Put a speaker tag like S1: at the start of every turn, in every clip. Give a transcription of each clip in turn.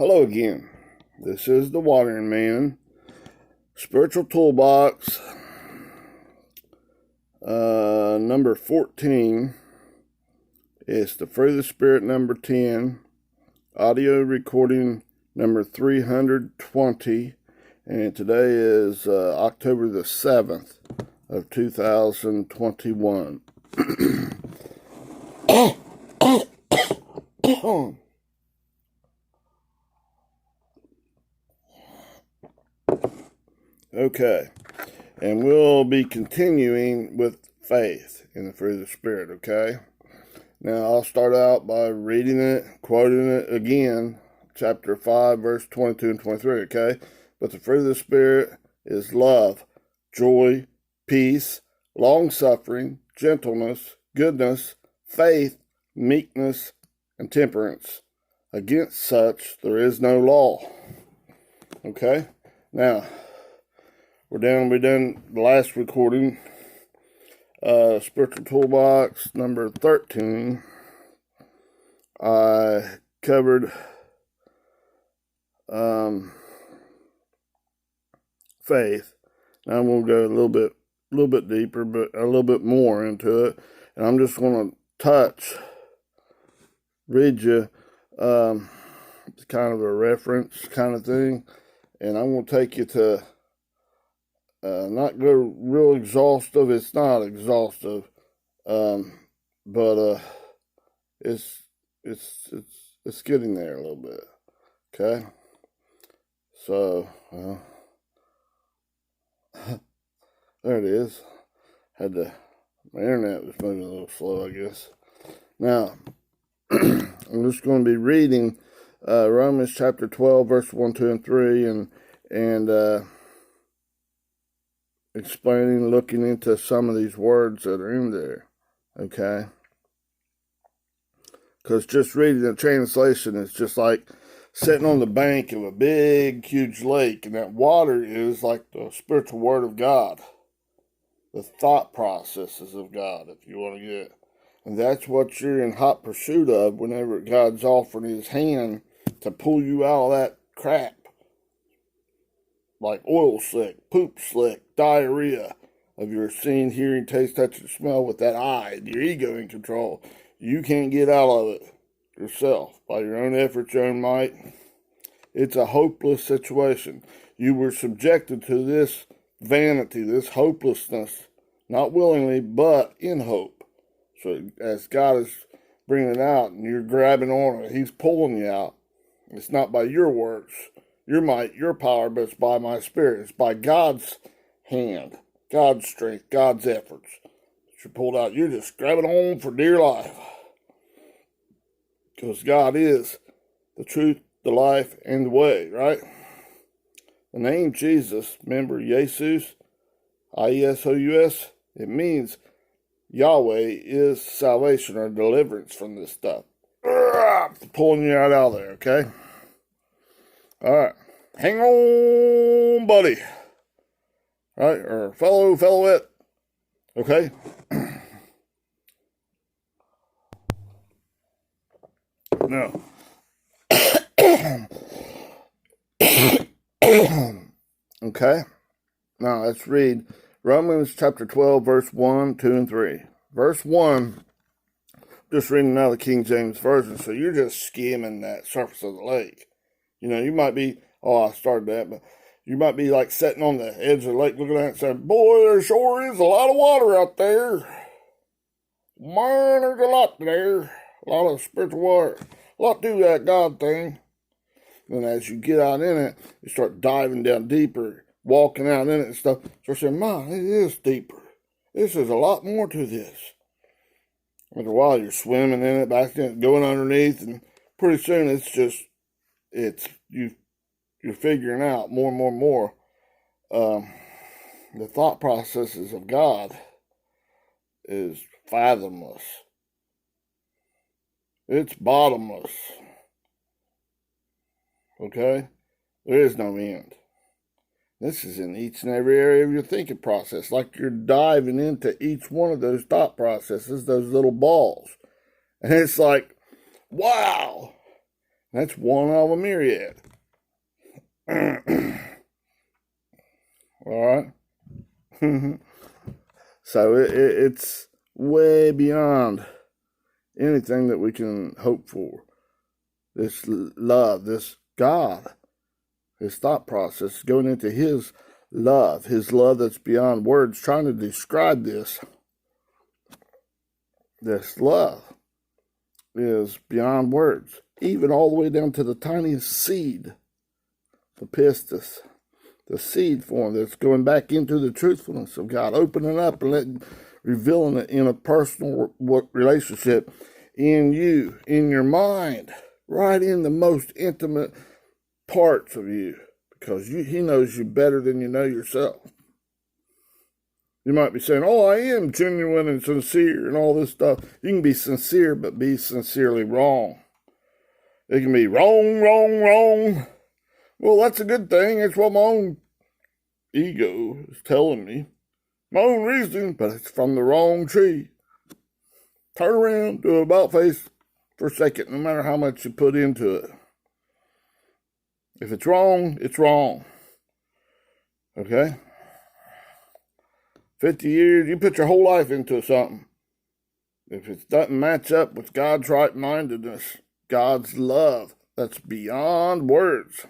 S1: Hello again. This is the Watering Man, Spiritual Toolbox, number 14. It's the Fruit of the Spirit, number 10. Audio recording number 320. And today is October the 7th of 2021. Okay, and we'll be continuing with faith in the fruit of the Spirit, okay? Now, I'll start out by reading it, quoting it again, chapter 5, verse 22 and 23, okay? But the fruit of the Spirit is love, joy, peace, long-suffering, gentleness, goodness, faith, meekness, and temperance. Against such there is no law. Okay? Now, we done the last recording, Spiritual Toolbox number 13. I covered faith. Now I'm going to go a little bit deeper, but a little bit more into it. And I'm just going to read you it's kind of a reference kind of thing. And I'm going to take you to not go real exhaustive. It's not exhaustive, but it's getting there a little bit. Okay, so there it is. My internet was moving a little slow, I guess. Now I'm just going to be reading Romans chapter 12, verse 1, 2, and 3, and explaining, looking into some of these words that are in there, okay? Because just reading the translation is just like sitting on the bank of a big, huge lake, and that water is like the spiritual word of God, the thought processes of God, if you want to get it. And that's what you're in hot pursuit of whenever God's offering his hand to pull you out of that crap. Like oil slick, poop slick, diarrhea of your seeing, hearing, taste, touch, and smell with that eye, your ego in control. You can't get out of it yourself by your own efforts, your own might. It's a hopeless situation. You were subjected to this vanity, this hopelessness, not willingly, but in hope. So as God is bringing it out and you're grabbing on it, he's pulling you out. It's not by your works, your might, your power, but it's by my Spirit. It's by God's hand, God's strength, God's efforts. You're pulled out. You're just grabbing on for dear life. Because God is the truth, the life, and the way, right? The name Jesus, remember, Jesus, I-E-S-O-U-S, it means Yahweh is salvation or deliverance from this stuff. Pulling you out of there, okay? All right. Hang on, buddy. All right, or fellowette. Okay? Now. Okay? Now, let's read Romans chapter 12, verse 1, 2, and 3. Verse 1, just reading out of the King James Version, so you're just skimming that surface of the lake. You know, you might be, I started that, but you might be like sitting on the edge of the lake looking at it and saying, boy, there sure is a lot of water out there. Man, there's a lot there. A lot of spiritual water. A lot to that God thing. And as you get out in it, you start diving down deeper, walking out in it and stuff. So I said, man, it is deeper. This is a lot more to this. After a while, you're swimming in it, back in it, going underneath, and pretty soon you're figuring out more and more and more the thought processes of God is fathomless. It's bottomless. Okay? There is no end. This is in each and every area of your thinking process, like you're diving into each one of those thought processes, those little balls. And it's like, wow, That's one of a myriad. All right? So it's way beyond anything that we can hope for. This love, this God, his thought process, going into his love that's beyond words, trying to describe this. This love is beyond words, even all the way down to the tiniest seed, the pistis, the seed form that's going back into the truthfulness of God, opening up and revealing it in a personal relationship in you, in your mind, right in the most intimate parts of you, because he knows you better than you know yourself. You might be saying, oh, I am genuine and sincere and all this stuff. You can be sincere, but be sincerely wrong. It can be wrong. Well, that's a good thing. It's what my own ego is telling me. My own reasoning, but it's from the wrong tree. Turn around, do an about face for a second, no matter how much you put into it. If it's wrong, it's wrong. Okay? 50 years, you put your whole life into something. If it doesn't match up with God's right-mindedness, God's love, that's beyond words,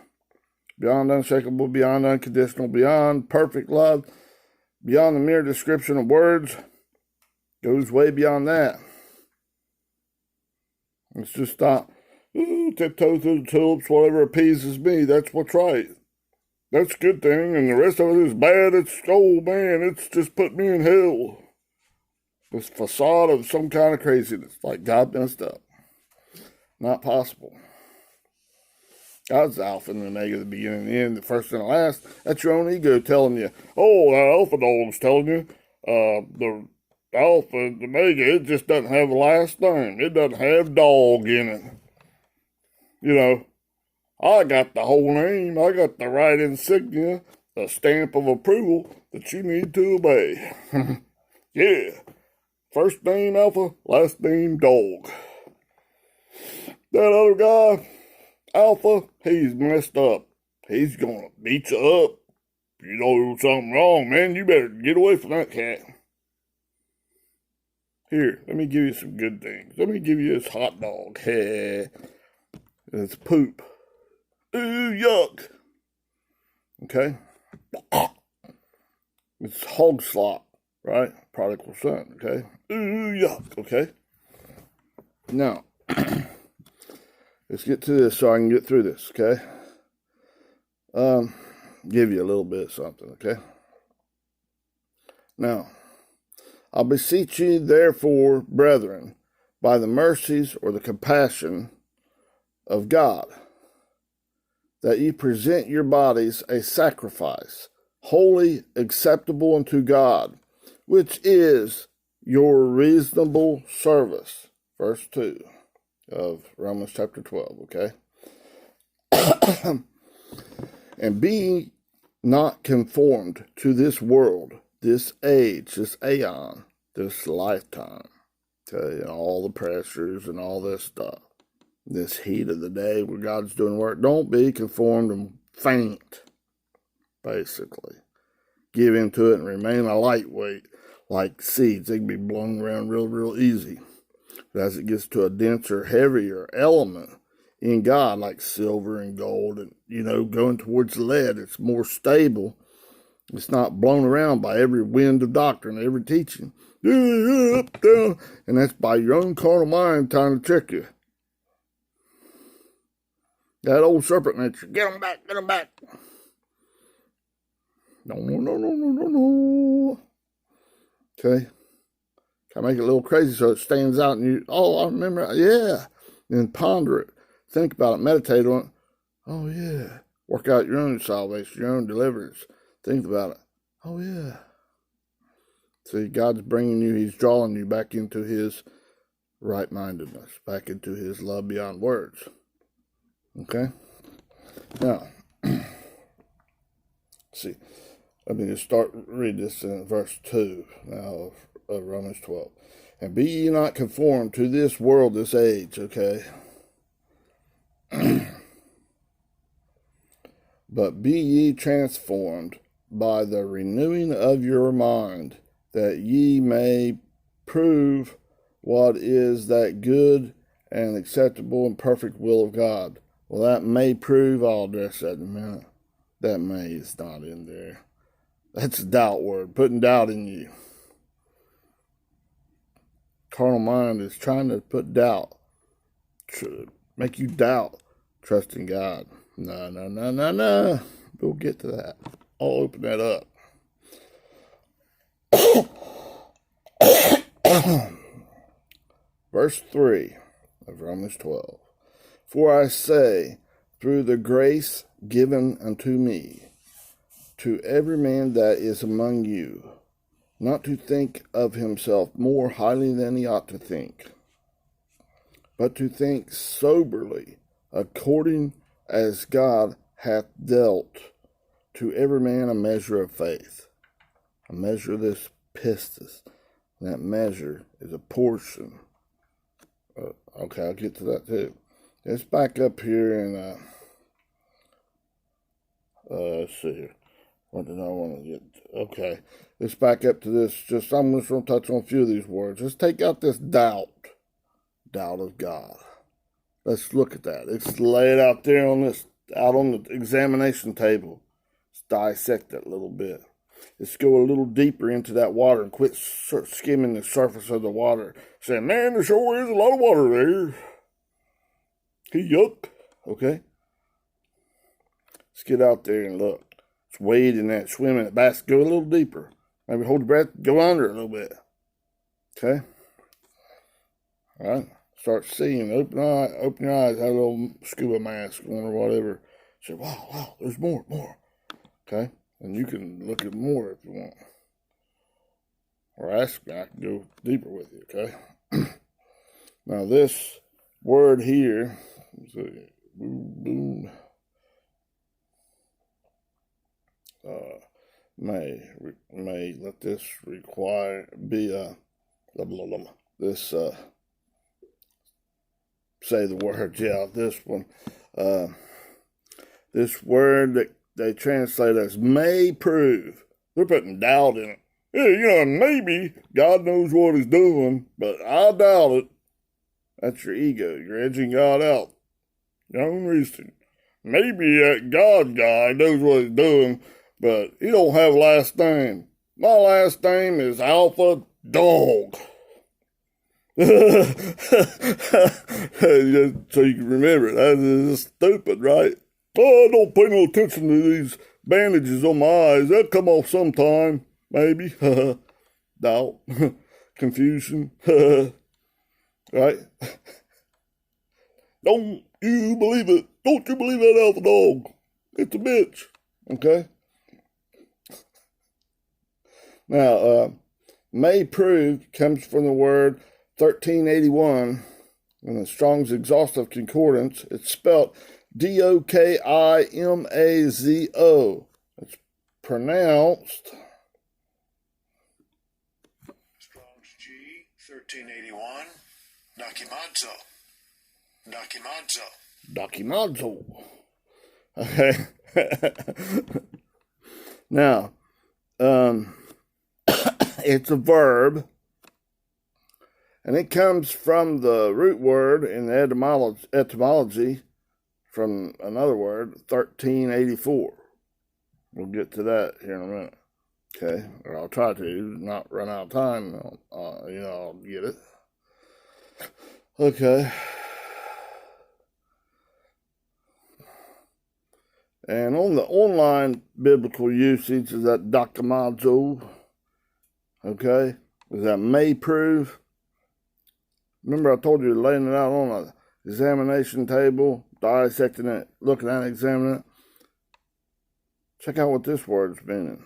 S1: beyond unshakable, beyond unconditional, beyond perfect love, beyond the mere description of words, goes way beyond that. It's just not, tiptoe through the tulips, whatever appeases me, that's what's right. That's a good thing, and the rest of it is bad. It's just put me in hell. This facade of some kind of craziness, like God messed up. Not possible. God's the Alpha and the Omega, the beginning and the end, the first and the last. That's your own ego telling you, oh, the Alpha dog's telling you, the Alpha, the Omega, it just doesn't have the last name. It doesn't have dog in it. You know, I got the whole name. I got the right insignia, the stamp of approval that you need to obey. Yeah. First name Alpha, last name Dog. That other guy, Alpha, he's messed up. He's gonna beat you up. If you do something wrong, man, you better get away from that cat. Here, let me give you some good things. Let me give you this hot dog. Hey, it's poop. Ooh, yuck. Okay? It's hog slop, right? Prodigal son, okay? Ooh, yuck, okay? Now, let's get to this so I can get through this, okay? Give you a little bit of something, okay? Now, I beseech you, therefore, brethren, by the mercies or the compassion of God, that ye present your bodies a sacrifice, holy, acceptable unto God, which is your reasonable service. Verse 2 of Romans chapter 12, okay? And be not conformed to this world, this age, this aeon, this lifetime, okay, and all the pressures and all this stuff. This heat of the day where God's doing work. Don't be conformed and faint, basically. Give into it and remain a lightweight, like seeds. They can be blown around real easy. But as it gets to a denser, heavier element in God, like silver and gold, and, going towards lead, it's more stable. It's not blown around by every wind of doctrine, every teaching. Up, down. And that's by your own carnal mind trying to trick you. That old serpent nature. Get them back. No. Okay. Can I make it a little crazy so it stands out and you, I remember, yeah. And ponder it. Think about it. Meditate on it. Oh, yeah. Work out your own salvation, your own deliverance. Think about it. Oh, yeah. See, God's bringing you, he's drawing you back into his right-mindedness, back into his love beyond words. Okay? Now, see, let me just read this in verse 2 now of Romans 12. And be ye not conformed to this world, this age, okay? But be ye transformed by the renewing of your mind, that ye may prove what is that good and acceptable and perfect will of God. Well, that may prove, I'll address that in a minute. That may is not in there. That's a doubt word, putting doubt in you. Carnal mind is trying to put doubt, to make you doubt trusting God. No. We'll get to that. I'll open that up. Verse 3 of Romans 12. For I say, through the grace given unto me, to every man that is among you, not to think of himself more highly than he ought to think, but to think soberly, according as God hath dealt to every man a measure of faith. A measure of this pistis. And that measure is a portion. Okay, I'll get to that too. Let's back up here and let's see here. What did I want to get? Okay, let's back up to this. I'm just going to touch on a few of these words. Let's take out this doubt of God. Let's look at that. Let's lay it out there on the examination table. Let's dissect it a little bit. Let's go a little deeper into that water and quit skimming the surface of the water, saying, "Man, there sure is a lot of water there. Yuck." Okay, let's get out there and look. Let's wade in that, swim in that basket, go a little deeper. Maybe hold your breath, go under a little bit. Okay, all right. Start seeing. Open your eyes. Have a little scuba mask on or whatever. Say, wow, there's more. Okay, and you can look at more if you want, or ask me. I can go deeper with you. Okay. Now this word here, may let this require be a this say the words. Yeah, this one. This word that they translate as may prove. They're putting doubt in it. Yeah, maybe God knows what he's doing, but I doubt it. That's your ego. You're edging God out. Your own reason. Maybe that God guy knows what he's doing, but he don't have a last name. My last name is Alpha Dog. So you can remember it. That is stupid, right? Oh, I don't pay no attention to these bandages on my eyes. They'll come off sometime, maybe. Doubt, confusion, right? Don't you believe it? Don't you believe that Alpha Dog? It's a bitch, okay? Now, may prove comes from the word 1381 in the Strong's Exhaustive Concordance. It's spelled D-O-K-I-M-A-Z-O. It's pronounced
S2: Strong's G 1381
S1: Dokimazo. Okay. Now, it's a verb, and it comes from the root word in the etymology from another word, 1384. We'll get to that here in a minute. Okay, or I'll try to not run out of time. I'll get it. Okay. And on the online biblical usage is that dokimazo. Okay, is that may prove. Remember I told you laying it out on an examination table, dissecting it, looking at it, examining it. Check out what this word's meaning.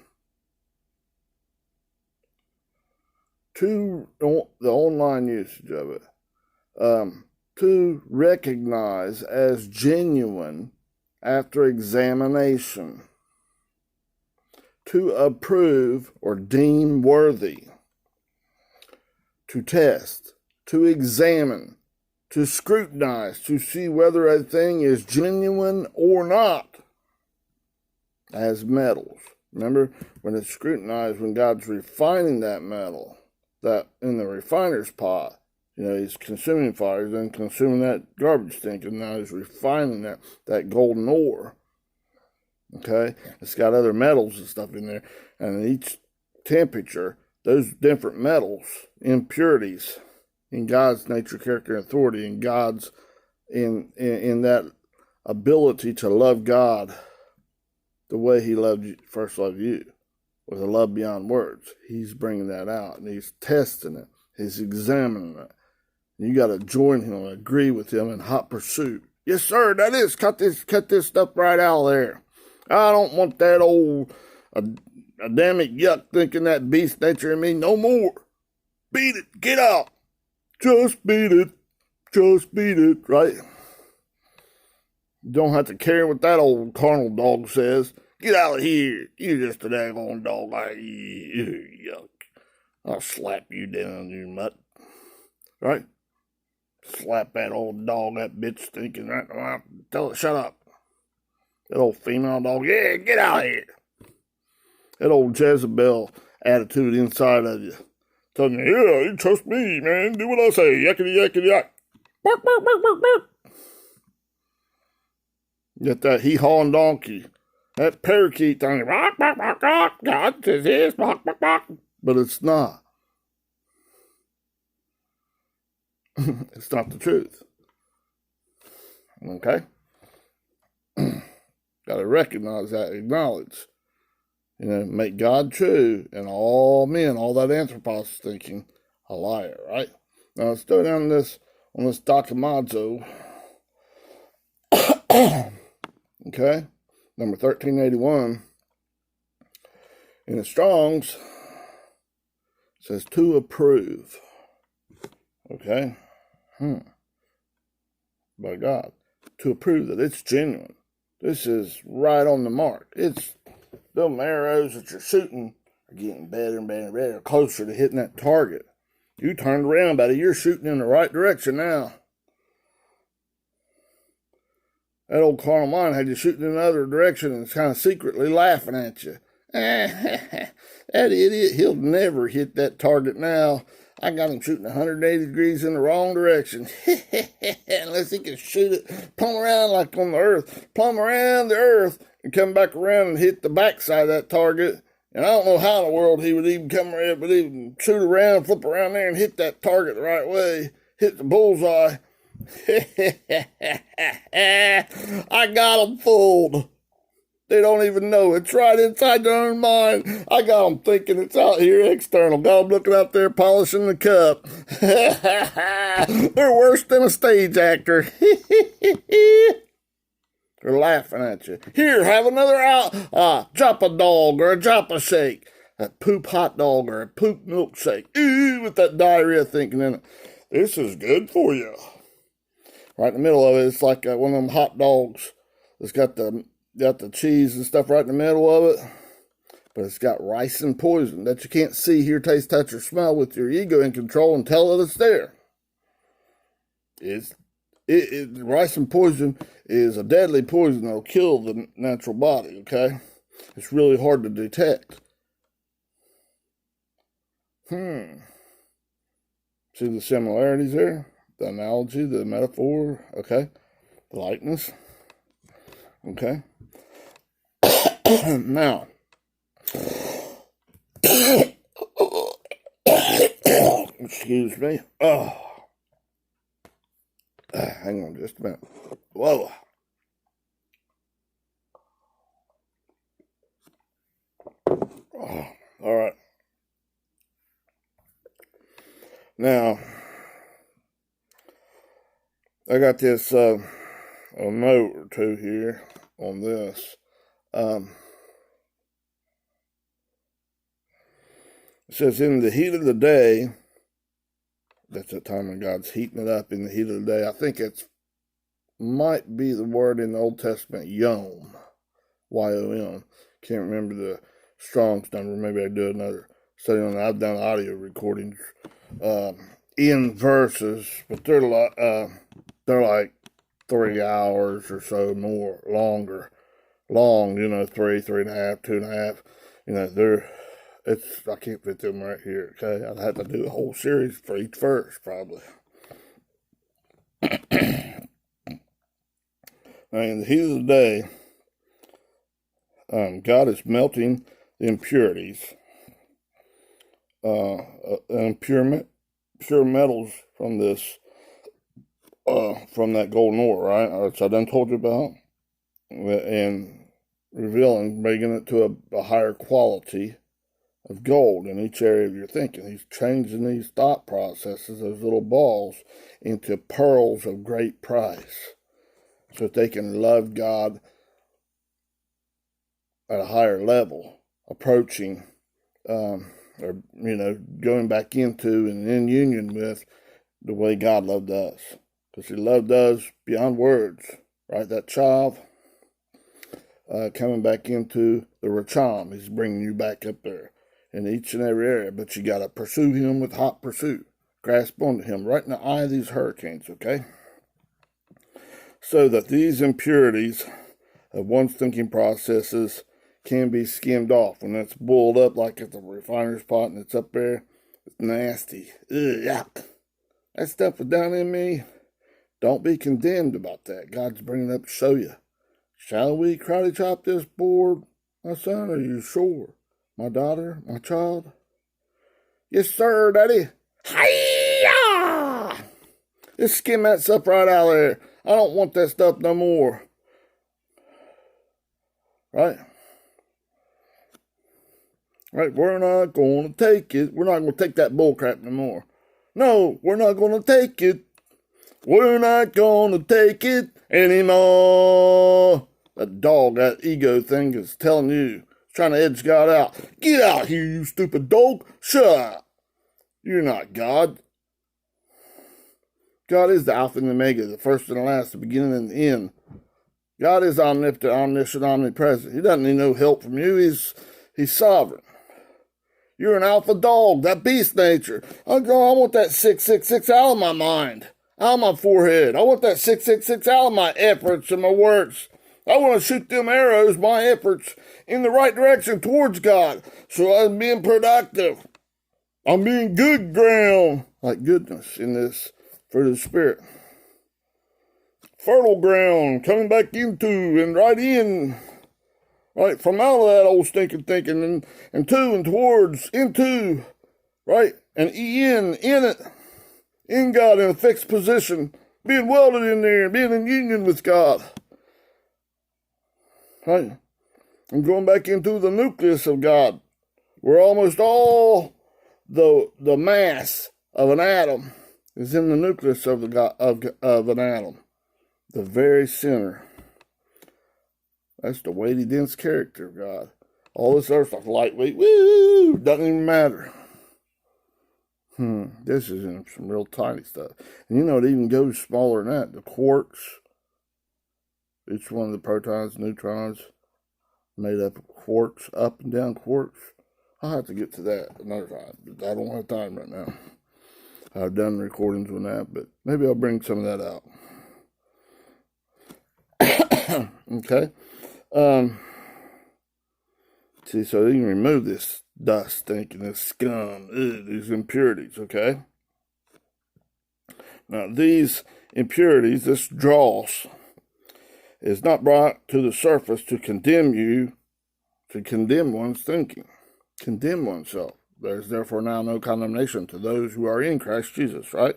S1: To the online usage of it. To recognize as genuine after examination. To approve or deem worthy. To test. To examine. To scrutinize. To see whether a thing is genuine or not. as metals. Remember, when it's scrutinized, when God's refining that metal, that in the refiner's pot, he's consuming fire, he's then consuming that garbage stink, and now he's refining that golden ore. Okay? It's got other metals and stuff in there, and in each temperature, those different metals, impurities, in God's nature, character, and authority, in God's, in that ability to love God the way he first loved you, with a love beyond words. He's bringing that out, and he's testing it. He's examining it. You got to join him and agree with him in hot pursuit. Yes, sir, that is. Cut this stuff right out of there. I don't want that old Adamic yuck thinking that beast nature in me no more. Beat it. Get out. Just beat it. Just beat it, right? You don't have to care what that old carnal dog says. Get out of here. You're just a daggone dog. Yuck. I'll slap you down, you mutt. Right? Slap that old dog, that bitch stinking right. Tell it, shut up. That old female dog, yeah, get out of here. That old Jezebel attitude inside of you. Telling you, yeah, you trust me, man. Do what I say. Yakety, yakety, yak. Bark, bark, bark, bark, bark. Get that hee-hawing donkey. That parakeet thing. Bark, bark, bark, bark. God says this, bark, bark, bark. But it's not. It's not the truth. Okay? Got to recognize that, acknowledge. Make God true and all men, all that anthropos thinking, a liar, right? Now let's go down on this Dokimazo. Okay? Number 1381. In the Strong's, it says to approve. Okay? By God. To approve that it's genuine. This is right on the mark. It's them arrows that you're shooting are getting better and better and better, closer to hitting that target. You turned around, buddy. You're shooting in the right direction now. That old carnal mind had you shooting in the other direction and it's kind of secretly laughing at you. That idiot, he'll never hit that target now. I got him shooting 180 degrees in the wrong direction. Unless he can shoot it, plumb around like on the earth, plumb around the earth, and come back around and hit the backside of that target. And I don't know how in the world he would even come around, but he would shoot around, flip around there, and hit that target the right way, hit the bullseye. I got him fooled. They don't even know. It's right inside their own mind. I got them thinking it's out here external. Got them looking out there polishing the cup. They're worse than a stage actor. They're laughing at you. Here, have another Joppa dog or a Joppa shake. A poop hot dog or a poop milkshake. Ooh, with that diarrhea thinking in it. This is good for you. Right in the middle of it, it's like one of them hot dogs. It's got the cheese and stuff right in the middle of it. But it's got rice and poison that you can't see, hear, taste, touch, or smell with your ego in control and tell that it's there. Rice and poison is a deadly poison that'll kill the natural body, okay? It's really hard to detect. See the similarities there? The analogy, the metaphor, okay? The likeness, okay? Now, excuse me. Hang on just a minute. Whoa. All right. Now, I got this a note or two here on this. It says, in the heat of the day, that's the time when God's heating it up in the heat of the day. I think it might be the word in the Old Testament, yom, Y-O-M. Can't remember the Strong's number. Maybe I do another study on that. I've done audio recordings in verses, but they're like 3 hours or so more longer. long, 3.5, 2.5. I can't fit them right here, okay? I'd have to do a whole series for each verse, probably. Now, in the heat of the day, God is melting the impurities, pure metals from this, from that golden ore, right? Which I done told you about, and revealing, bringing it to a higher quality of gold in each area of your thinking. He's changing these thought processes, those little balls, into pearls of great price, so that they can love God at a higher level, approaching, or going back into and in union with the way God loved us, because He loved us beyond words, right? That child coming back into the Racham, He's bringing you back up there in each and every area, but you got to pursue Him with hot pursuit, grasp onto Him right in the eye of these hurricanes, okay? So that these impurities of one's thinking processes can be skimmed off. When it's boiled up like at the refiner's pot and it's up there, it's nasty. Ugh, yuck. That stuff is down in me. Don't be condemned about that. God's bringing it up to show you. Shall we karate chop this board, my son? Are you sure? My daughter? My child? Yes, sir, Daddy. Hi-ya! Just skim that stuff right out of there. I don't want that stuff no more. Right? Right, we're not going to take it. We're not going to take that bull crap no more. No, we're not going to take it. We're not going to take it anymore. That dog, that ego thing is telling you, trying to edge God out. Get out here, you stupid dog. Shut up. You're not God. God is the Alpha and the Omega, the first and the last, the beginning and the end. God is omnipotent, omniscient, omnipresent. He doesn't need no help from you. He's sovereign. You're an alpha dog, that beast nature. I want that 666 out of my mind, out of my forehead. I want that 666 out of my efforts and my works. I want to shoot them arrows, my efforts, in the right direction towards God, so I'm being productive. I'm being good ground, like goodness in this fruit of the Spirit. Fertile ground, coming back into and right in. Right, from out of that old stinking thinking and to and towards, into, right, and in it, in God in a fixed position, being welded in there, being in union with God. Right, and going back into the nucleus of God, where almost all the mass of an atom is in the nucleus of an atom, the very center. That's the weighty, dense character of God. All this other stuff, lightweight, woo, doesn't even matter. This is in some real tiny stuff. And it even goes smaller than that. The quarks, each one of the protons, neutrons, made up of quarks, up and down quarks. I'll have to get to that another time, but I don't have time right now. I've done recordings on that, but maybe I'll bring some of that out. Okay. See, so you can remove this dust, stinking, this scum, these impurities, okay? Now, these impurities, this dross, is not brought to the surface to condemn you, to condemn one's thinking, condemn oneself. There's therefore now no condemnation to those who are in Christ Jesus, right?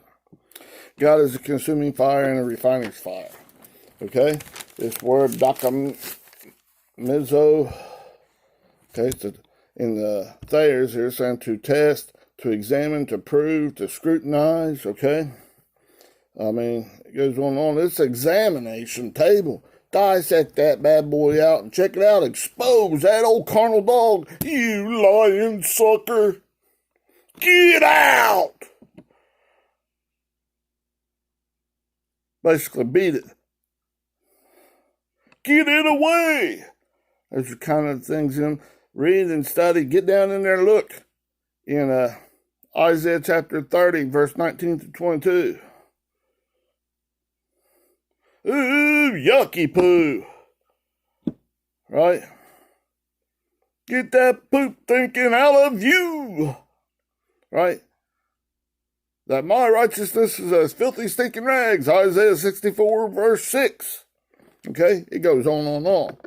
S1: God is a consuming fire and a refining fire, okay? This word, Mizzo, okay, so in the Thayers here, saying to test, to examine, to prove, to scrutinize, okay? I mean, it goes on this examination table. Dissect that bad boy out and check it out. Expose that old carnal dog. You lying sucker. Get out! Basically, beat it. Get it away! Those are kind of things in read and study. Get down in there and look in Isaiah chapter 30, verse 19 to 22. Ooh, yucky poo. right? Get that poop thinking out of you, right? That my righteousness is as filthy stinking rags, Isaiah 64, verse 6. Okay, it goes on and on.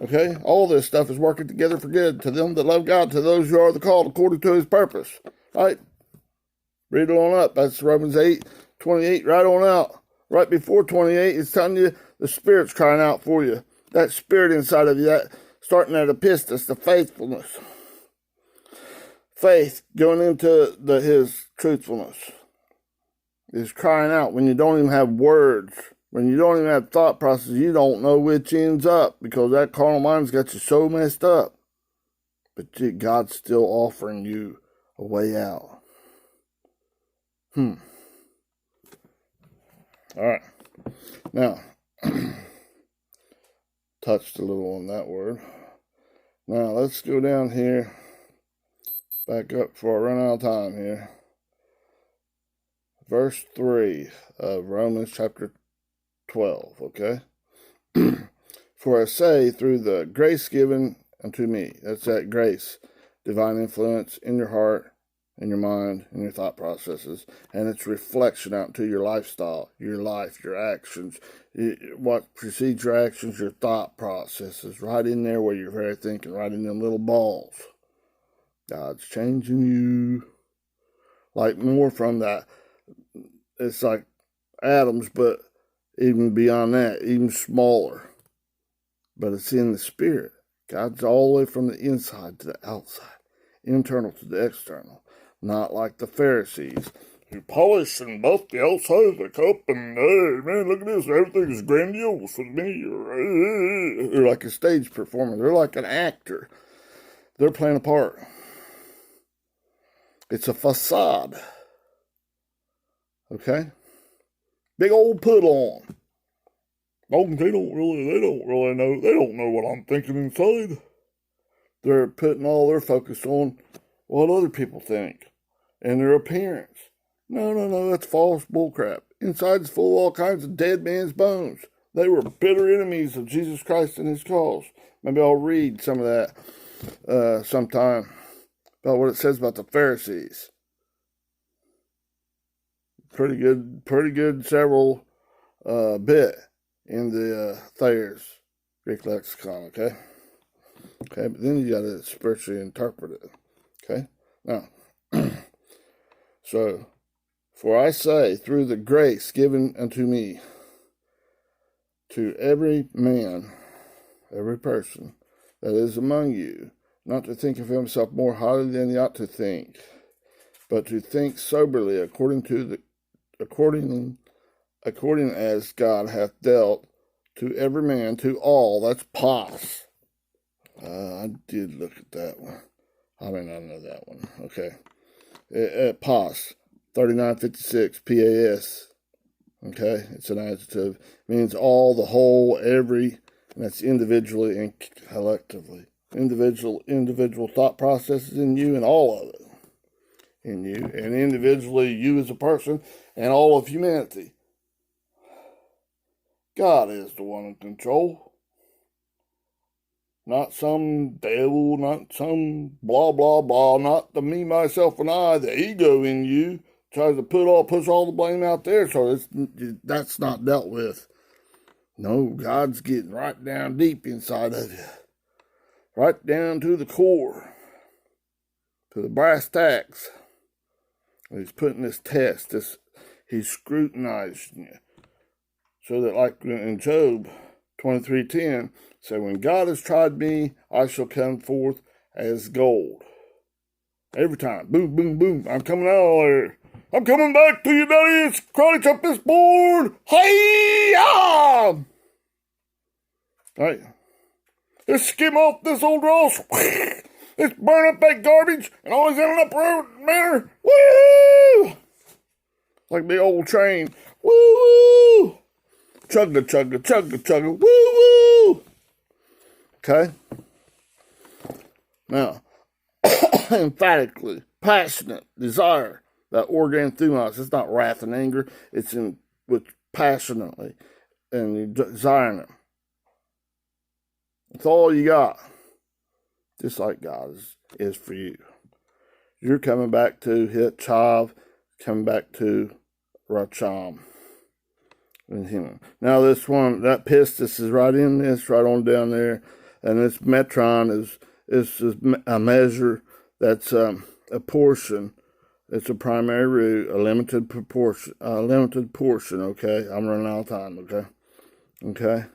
S1: Okay, all this stuff is working together for good to them that love God, to those who are the called according to his purpose, right? Read it on up. That's Romans 8:28, right on out. Right before 28, it's telling you the Spirit's crying out for you. That Spirit inside of you, that starting at epistis, the faithfulness. Faith going into his truthfulness is crying out when you don't even have words, when you don't even have thought process, you don't know which ends up because that carnal mind's got you so messed up. But God's still offering you a way out. All right. Now, touched a little on that word. Now, let's go down here, back up before I run out of time here. Verse 3 of Romans chapter 12, okay? For I say, through the grace given unto me, that's that grace, divine influence in your heart, in your mind, in your thought processes, and its reflection out into your lifestyle, your life, your actions, what precedes your actions, your thought processes, right in there where you're very thinking, right in them little balls. God's changing you. Like more from that. It's like atoms, but even beyond that, even smaller. But it's in the Spirit. God's all the way from the inside to the outside, internal to the external. Not like the Pharisees, who polish and buff the outside of the cup and, hey, man, look at this, everything's grandiose with me. They're like a stage performer. They're like an actor. They're playing a part. It's a facade. Okay? Big old put on. Oh, they don't really know. They don't know what I'm thinking inside. They're putting all their focus on what other people think and their appearance. No, that's false bullcrap. Inside's full of all kinds of dead man's bones. They were bitter enemies of Jesus Christ and his cause. Maybe I'll read some of that sometime about what it says about the Pharisees. Pretty good several bit in the Thayer's Greek lexicon, okay? Okay, but then you got to spiritually interpret it, okay? Now, so, for I say, through the grace given unto me, to every man, every person that is among you, not to think of himself more highly than he ought to think, but to think soberly according as God hath dealt to every man, to all. That's pas. I did look at that one. I mean, I know that one. Okay. Pas, 3956, PAS. Okay, it's an adjective. It means all, the whole, every, and that's individually and collectively. Individual thought processes in you and all of it in you. And individually, you as a person and all of humanity. God is the one in control. Not some devil, not some blah, blah, blah, not the me, myself, and I, the ego in you tries to push all the blame out there, so that's not dealt with. No, God's getting right down deep inside of you. Right down to the core. To the brass tacks. He's putting this test, he's scrutinizing you. So that like in Job 23:10, say, when God has tried me, I shall come forth as gold. Every time. Boom, boom, boom. I'm coming out of there. I'm coming back to you, daddy. It's Crotty up this board. Hi-ya! Right. Let's skim off this old Ross. Let's burn up that garbage and always in an uproad manner. Woo! Like the old train. Woo! Chugga, chugga, chugga, chugga. Woo! Okay? Now, emphatically, passionate, desire, that organ thumos. It's not wrath and anger. It's with passionately and desiring them. It's all you got. Just like God is for you. You're coming back to hit Chav, coming back to Racham. Now this one, that pistis is right in this, right on down there. And this metron is a measure that's a portion. It's a primary root, a limited portion, okay? I'm running out of time, okay? Okay?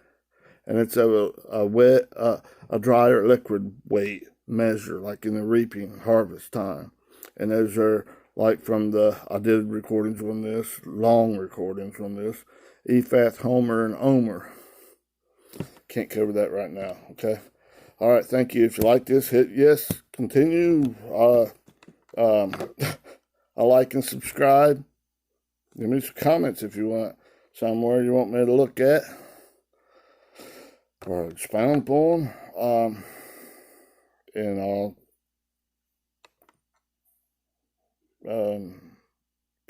S1: And it's a wet, a dry or liquid weight measure, like in the reaping harvest time. And those are like I did recordings on this, long recordings on this, Ephath, Homer, and Omer. Can't cover that right now, okay? All right, thank you. If you like this, hit yes, continue. I like and subscribe. Give me some comments if you want. Somewhere you want me to look at or expound upon. And I'll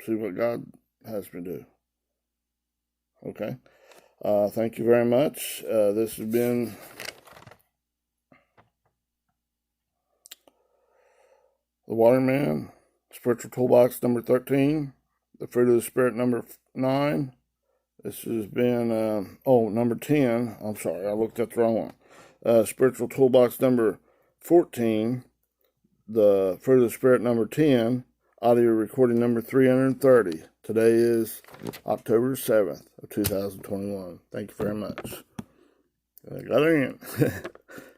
S1: see what God has me do. Okay. Thank you very much. This has been the Waterman, Spiritual Toolbox number 13, the Fruit of the Spirit number 9. This has been, number 10. I'm sorry, I looked at the wrong one. Spiritual Toolbox number 14, the Fruit of the Spirit number 10, audio recording number 330. Today is October 7th of 2021. Thank you very much. I got in.